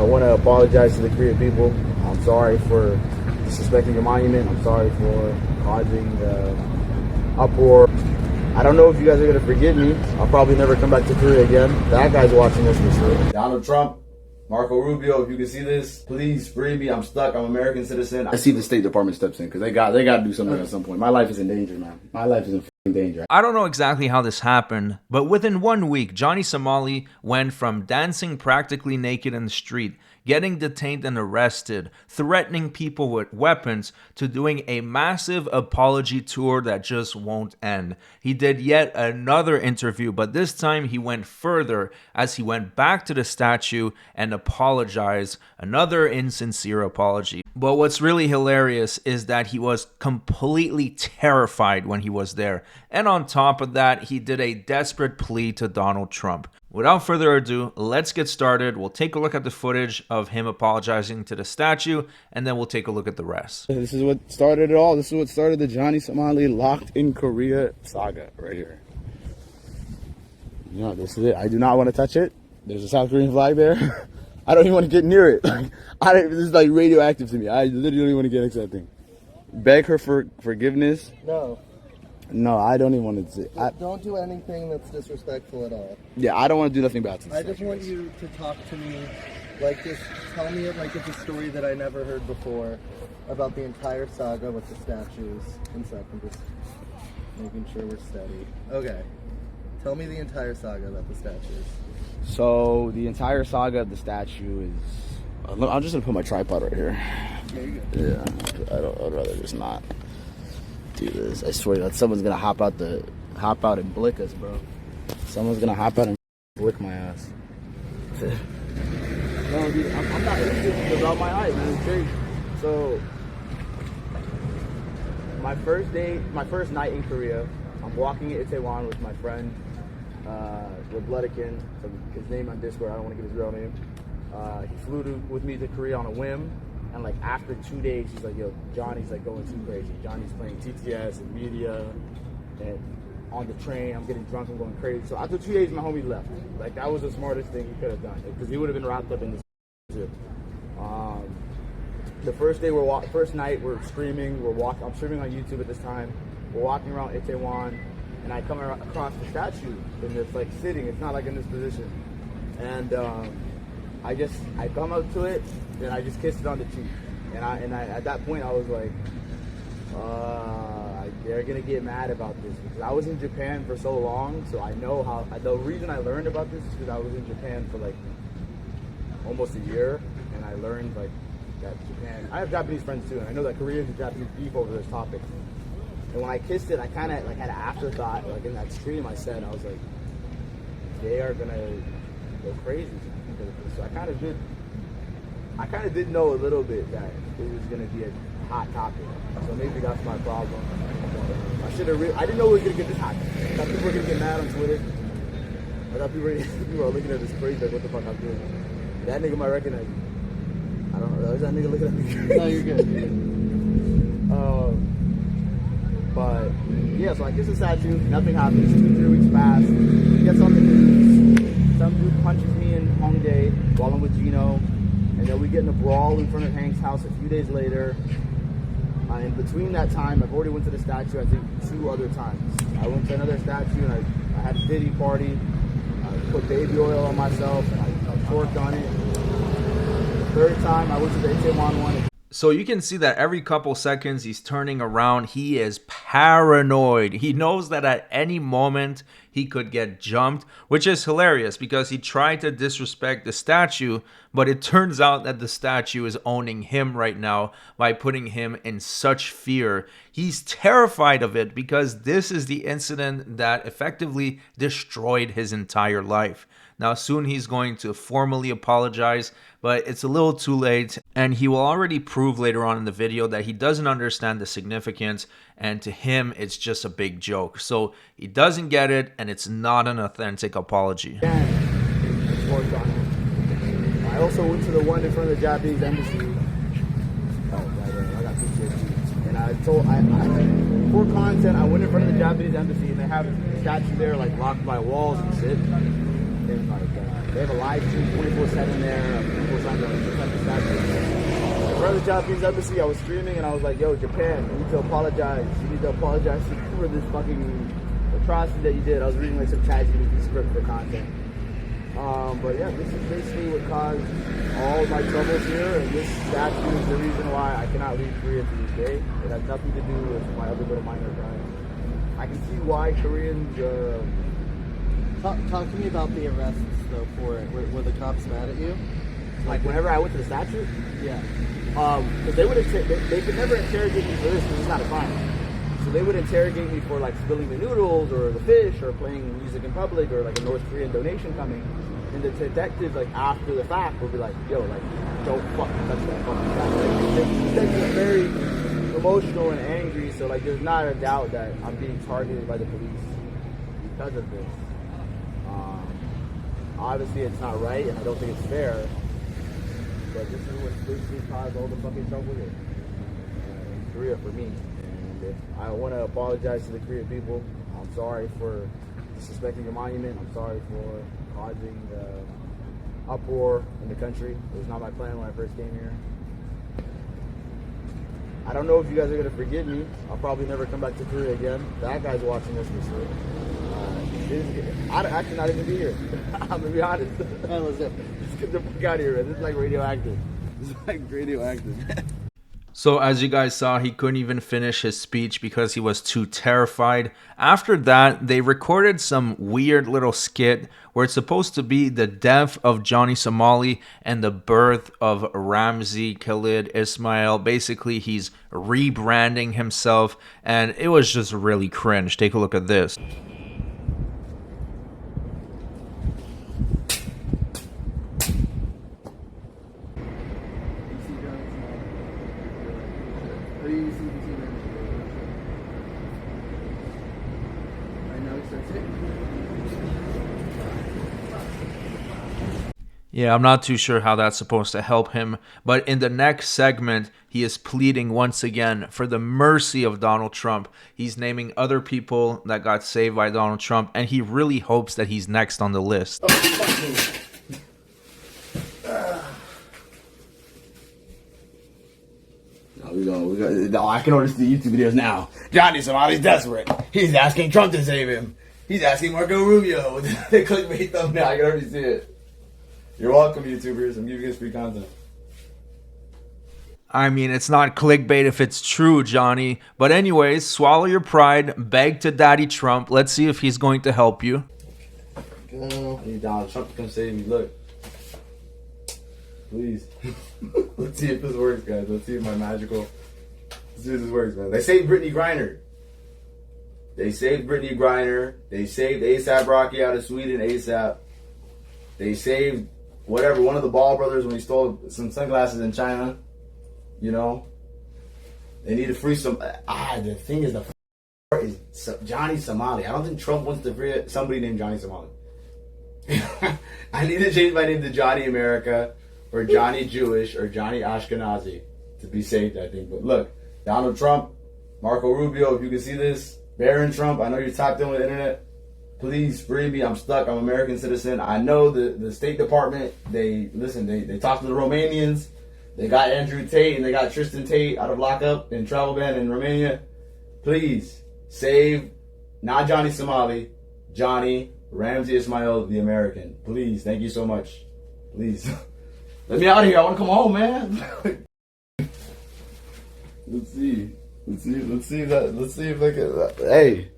want to apologize to the Korean people. I'm sorry for disrespecting your monument. I'm sorry for causing the uproar. I don't know if you guys are going to forgive me. I'll probably never come back to Korea again. That guy's watching this for sure. Donald Trump, Marco Rubio, if you can see this, please free me. I'm stuck. I'm an American citizen. I see the State Department steps in because they got to do something at some point. My life is in danger, man. My life is in danger. I don't know exactly how this happened, but within 1 week, Johnny Somali went from dancing practically naked in the street, getting detained and arrested, threatening people with weapons, to doing a massive apology tour that just won't end. He did yet another interview, but this time he went further as he went back to the statue and apologized, another insincere apology. But what's really hilarious is that he was completely terrified when he was there. And on top of that, he did a desperate plea to Donald Trump. Without further ado, let's get started. We'll take a look at the footage of him apologizing to the statue, and then we'll take a look at the rest. This is what started it all. This is what started the Johnny Somali locked in Korea saga right here. You know, this is it. I do not want to touch it. There's a South Korean flag there. I don't even want to get near it. This is like radioactive to me. I literally don't even want to get next to that thing. Beg her for forgiveness. No, I don't even want to. Don't do anything that's disrespectful at all. Yeah, I don't want to do nothing bad to this. I just want you to talk to me, like, just tell me it like it's a story that I never heard before about the entire saga with the statues and stuff. I'm just making sure we're steady. Okay. Tell me the entire saga about the statues. So, the entire saga of the statue is... I'm just going to put my tripod right here. There you go. Yeah, I'd rather just not do this. I swear that someone's going to hop out and blick us, bro. Someone's going to hop out and blick my ass. No, dude, I'm not interested about my height, man. It's crazy. So, my first night in Korea, I'm walking in Itaewon with my friend, Rebranding, his name on Discord, I don't want to give his real name. He flew with me to Korea on a whim, and like after 2 days, he's like, yo, Johnny's like going too crazy. Johnny's playing TTS and media, and on the train, I'm getting drunk and going crazy. So after 2 days, my homie left. Like, that was the smartest thing he could have done, because he would have been wrapped up in this too. The first night, we're streaming, I'm streaming on YouTube at this time. We're walking around Itaewon, and I come across the statue, and it's like sitting, it's not like in this position. And I come up to it, and I just kissed it on the cheek. And I at that point, I was like, they're gonna get mad about this, because I was in Japan for so long, so I know how. The reason I learned about this is because I was in Japan for like almost a year, and I learned like that Japan. I have Japanese friends too, and I know that Koreans and Japanese beef over this topic. And when I kissed it, I kind of like had an afterthought. Like in that stream, I was like, they are gonna go crazy. So I kind of did know a little bit that it was gonna be a hot topic. So maybe that's my problem. I didn't know we were gonna get this hot. I thought people were gonna get mad on Twitter. I thought people were looking at this crazy, like, what the fuck I'm doing. That nigga might recognize me. I don't know. Is that nigga looking at me crazy? No, you're good. But yeah, so I kiss the statue, nothing happens. 2-3 weeks pass. We get on the news. Some dude punches me in Hongdae while I'm with Gino, and then we get in a brawl in front of Hank's house a few days later. In between that time, I've already went to the statue, I think 2 other times. I went to another statue, and I had a Diddy party. I put baby oil on myself, and I twerked on it. The third time, I went to the Itaewon one. So you can see that every couple seconds he's turning around. He is paranoid. He knows that at any moment he could get jumped, which is hilarious because he tried to disrespect the statue, but it turns out that the statue is owning him right now by putting him in such fear. He's terrified of it because this is the incident that effectively destroyed his entire life. Now, soon he's going to formally apologize, but it's a little too late, and he will already prove later on in the video that he doesn't understand the significance, and to him, it's just a big joke. So he doesn't get it, and it's not an authentic apology. I also went to the one in front of the Japanese embassy. I got PTSD. And for content, I went in front of the Japanese embassy, and they have a statue there, like, locked by walls and shit. And like, they have a live stream 24/7 there. People trying to of the Japanese embassy, I was screaming and I was like, yo, Japan, you need to apologize. You need to apologize for this fucking atrocity that you did. I was reading like some ChatGPT script for content. But yeah, this is basically what caused all of my troubles here, and this statue is the reason why I cannot leave Korea to this day. It has nothing to do with my other little minor crimes. I can see why Koreans... Talk to me about the arrests, though, for it. Were the cops mad at you? Like, whenever I went to the statue? Yeah. Because they could never interrogate me for this because it's not a crime. So they would interrogate me for, like, spilling the noodles or the fish or playing music in public or, like, a North Korean donation coming. And the detectives, like, after the fact would be like, yo, like, don't fucking touch that fucking guy. Like, they get very emotional and angry, so, like, there's not a doubt that I'm being targeted by the police because of this. Obviously, it's not right, and I don't think it's fair, but this is what basically caused all the fucking trouble here in Korea for me. And if I want to apologize to the Korean people. I'm sorry for disrespecting your monument. I'm sorry for causing the uproar in the country. It was not my plan when I first came here. I don't know if you guys are going to forgive me. I'll probably never come back to Korea again. That guy's watching this for sure. I cannot even be here. I'm going to be honest. Let's get the fuck out of here, man. This is like radioactive. This is like radioactive. So as you guys saw, he couldn't even finish his speech because he was too terrified. After that, they recorded some weird little skit where it's supposed to be the death of Johnny Somali and the birth of Ramzi Khalid Ismail. Basically, he's rebranding himself, and it was just really cringe. Take a look at this. Yeah, I'm not too sure how that's supposed to help him, but in the next segment, he is pleading once again for the mercy of Donald Trump. He's naming other people that got saved by Donald Trump, and he really hopes that he's next on the list. I can order the YouTube videos now. Johnny Somali's desperate. He's asking Trump to save him. He's asking Marco Rubio. The clickbait thumbnail. I can already see it. You're welcome, YouTubers. I'm giving you free content. I mean, it's not clickbait if it's true, Johnny. But anyways, swallow your pride, beg to Daddy Trump. Let's see if he's going to help you. I need Donald Trump to come save me. Look. Please. Let's see if this works, guys. Let's see if my magical... Let's see if this works, man. They saved Brittany Griner. They saved Brittany Griner. They saved A$AP Rocky out of Sweden, ASAP. They saved... whatever, one of the Ball brothers when he stole some sunglasses in China, you know. They need to free some. The thing is, is Johnny Somali. I don't think Trump wants to free somebody named Johnny Somali. I need to change my name to Johnny America or Johnny Jewish or Johnny Ashkenazi to be saved, I think. But look, Donald Trump, Marco Rubio, if you can see this, Barron Trump, I know you're tapped in with the internet. Please free me. I'm stuck. I'm an American citizen. I know the State Department, they talked to the Romanians. They got Andrew Tate and they got Tristan Tate out of lockup and travel ban in Romania. Please save, not Johnny Somali, Johnny Ramzi Ismail, the American. Please. Thank you so much. Please. Let me out of here. I want to come home, man. Let's see if they can. Hey.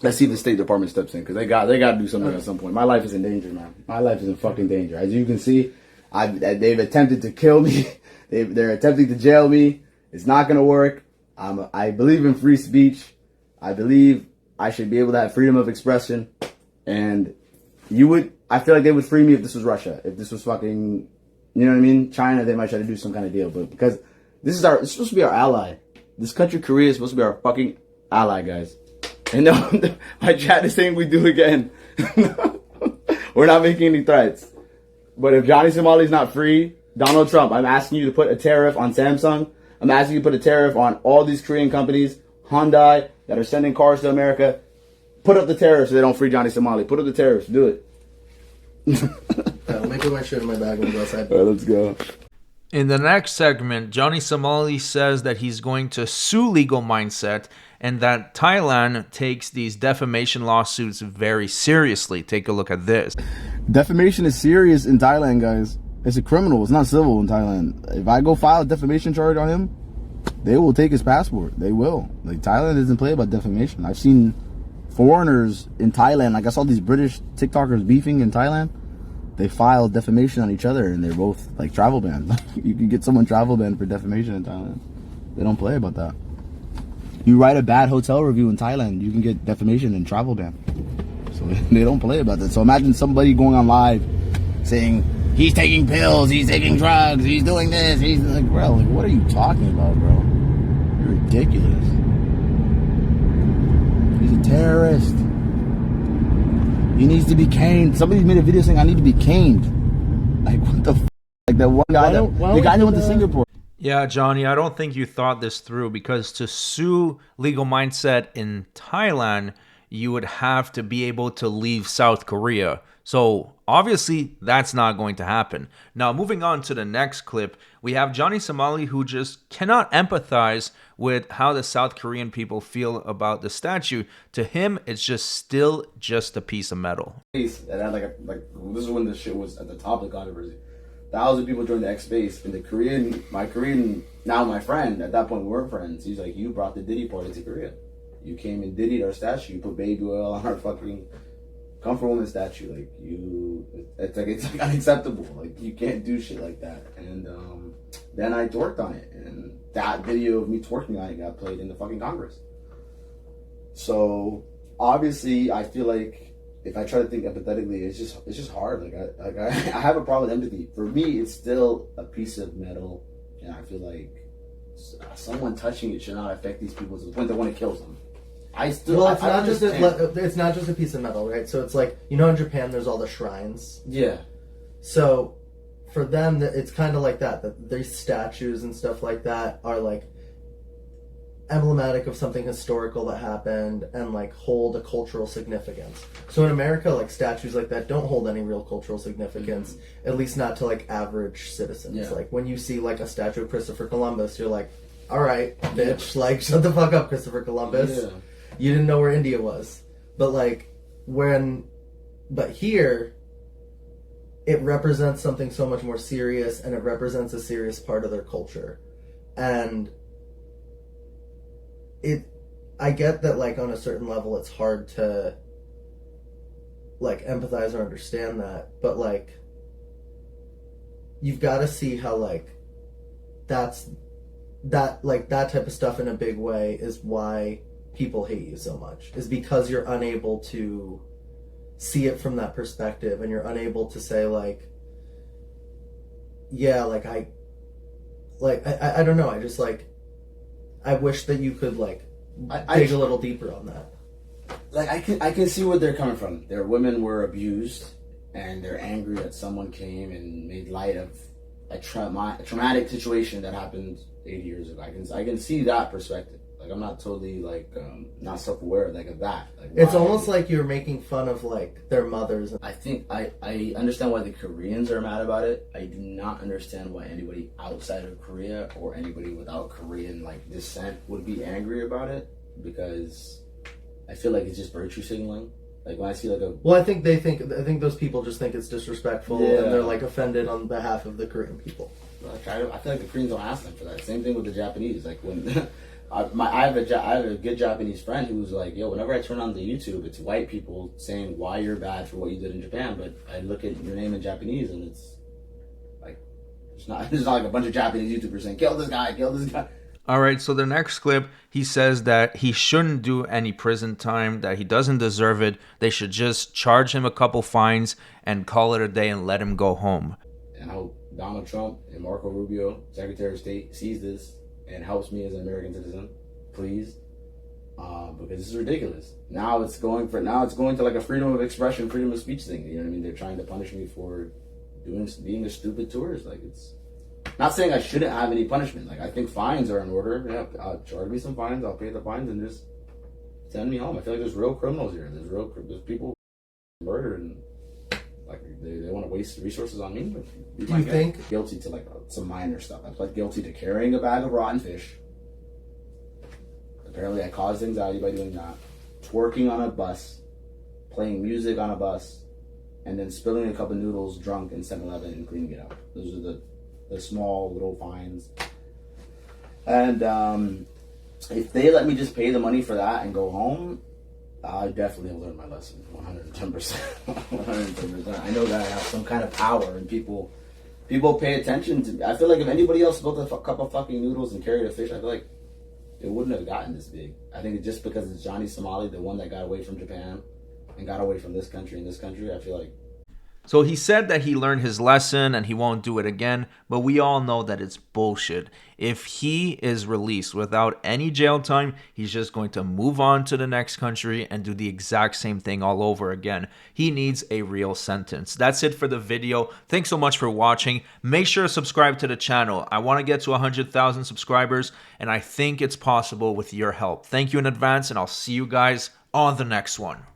Let's see if the State Department steps in, because they got to do something at some point. My life is in danger, man. My life is in fucking danger. As you can see, they've attempted to kill me. They're attempting to jail me. It's not going to work. I believe in free speech. I believe I should be able to have freedom of expression. And I feel like they would free me if this was Russia. If this was fucking, you know what I mean? China, they might try to do some kind of deal. But because it's supposed to be our ally. This country, Korea, is supposed to be our fucking ally, guys. And no, my chat is saying we do again. We're not making any threats. But if Johnny Somali's not free, Donald Trump, I'm asking you to put a tariff on Samsung. I'm asking you to put a tariff on all these Korean companies, Hyundai, that are sending cars to America. Put up the tariff so they don't free Johnny Somali. Put up the tariffs. Do it. me put my shit in my bag and we'll go outside. All right, let's go. In the next segment, Johnny Somali says that he's going to sue Legal Mindset and that Thailand takes these defamation lawsuits very seriously. Take a look at this. Defamation is serious in Thailand, guys. It's a criminal. It's not civil in Thailand. If I go file a defamation charge on him, they will take his passport. They will. Like, Thailand doesn't play about defamation. I've seen foreigners in Thailand. Like, I saw these British TikTokers beefing in Thailand. They filed defamation on each other, and they're both like travel banned. You can get someone travel banned for defamation in Thailand. They don't play about that. You write a bad hotel review in Thailand, you can get defamation and travel ban. So they don't play about that. So imagine somebody going on live saying he's taking pills, he's taking drugs, he's doing this. He's like, bro, like, what are you talking about, bro? You're ridiculous. He's a terrorist. He needs to be caned. Somebody made a video saying I need to be caned. Like, what the f? Like that one guy that went to Singapore. Yeah, Johnny, I don't think you thought this through, because to sue Legal Mindset in Thailand, you would have to be able to leave South Korea. So obviously that's not going to happen. Now, moving on to the next clip, we have Johnny Somali, who just cannot empathize with how the South Korean people feel about the statue. To him, it's still just a piece of metal. That had like this is when the shit was at the top of the controversy. Thousands of people joined the X space, and my Korean, now my friend, at that point we weren't friends. He's like, you brought the Diddy party to Korea. You came and Diddy'd our statue. You put baby oil on our fucking Comfort Woman statue. Like, it's like unacceptable. Like, you can't do shit like that. And then I twerked on it, and that video of me twerking on it got played in the fucking Congress. So obviously, I feel like if I try to think empathetically, it's just hard. Like I have a problem with empathy. For me, it's still a piece of metal, and I feel like someone touching it should not affect these people to the point they want to kill them. It's not just a piece of metal, right? So it's like, you know, in Japan, there's all the shrines. Yeah. So for them, it's kind of like that these statues and stuff like that are like emblematic of something historical that happened and like hold a cultural significance. So in America, like statues like that don't hold any real cultural significance, at least not to like average citizens. Yeah. Like when you see like a statue of Christopher Columbus, you're like, all right, bitch, like shut the fuck up, Christopher Columbus. Yeah. You didn't know where India was. But like but here it represents something so much more serious, and it represents a serious part of their culture. And I get that, like, on a certain level it's hard to like empathize or understand that, but like you've got to see how like that type of stuff in a big way is why people hate you so much, is because you're unable to see it from that perspective, and you're unable to say like, yeah, like I don't know, I just like, I wish that you could like dig a little deeper on that. Like, I can see where they're coming from. Their women were abused, and they're angry that someone came and made light of a traumatic situation that happened 80 years ago. I can see that perspective. Like, I'm not totally like not self-aware like of that. Like, it's almost like you're making fun of like their mothers. I think I understand why the Koreans are mad about it. I do not understand why anybody outside of Korea or anybody without Korean like descent would be angry about it, because I feel like it's just virtue signaling. Like when I see like a... Well, I think those people just think it's disrespectful, and they're like offended on behalf of the Korean people. Like, I feel like the Koreans don't ask them for that. Same thing with the Japanese. Like when I have a good Japanese friend who's like, yo, whenever I turn on the YouTube, it's white people saying why you're bad for what you did in Japan, but I look at your name in Japanese and it's like it's not like a bunch of Japanese YouTubers saying kill this guy. All right, so the next clip, he says that he shouldn't do any prison time, that he doesn't deserve it. They should just charge him a couple fines and call it a day and let him go home. And I hope Donald Trump and Marco Rubio, Secretary of State, sees this and helps me as an American citizen, please, because this is ridiculous. Now it's going to like a freedom of expression, freedom of speech thing. You know what I mean? They're trying to punish me for being a stupid tourist. Like, it's not saying I shouldn't have any punishment. Like, I think fines are in order. Yeah, charge me some fines. I'll pay the fines and just send me home. I feel like there's real criminals here. There's people murdered, and like They want to waste resources on me. But Do you think guilty to like some minor stuff? I pled guilty to carrying a bag of rotten fish. Apparently, I caused anxiety by doing that. Twerking on a bus, playing music on a bus, and then spilling a cup of noodles drunk in 7-Eleven and cleaning it up. Those are the small little fines. And if they let me just pay the money for that and go home, I definitely have learned my lesson. 110%. 110%. I know that I have some kind of power, and people pay attention to me. I feel like if anybody else built a cup of fucking noodles and carried a fish, I feel like it wouldn't have gotten this big. I think just because it's Johnny Somali, the one that got away from Japan and got away from this country and this country, I feel like. So he said that he learned his lesson and he won't do it again, but we all know that it's bullshit. If he is released without any jail time, he's just going to move on to the next country and do the exact same thing all over again. He needs a real sentence. That's it for the video. Thanks so much for watching. Make sure to subscribe to the channel. I want to get to 100,000 subscribers, and I think it's possible with your help. Thank you in advance, and I'll see you guys on the next one.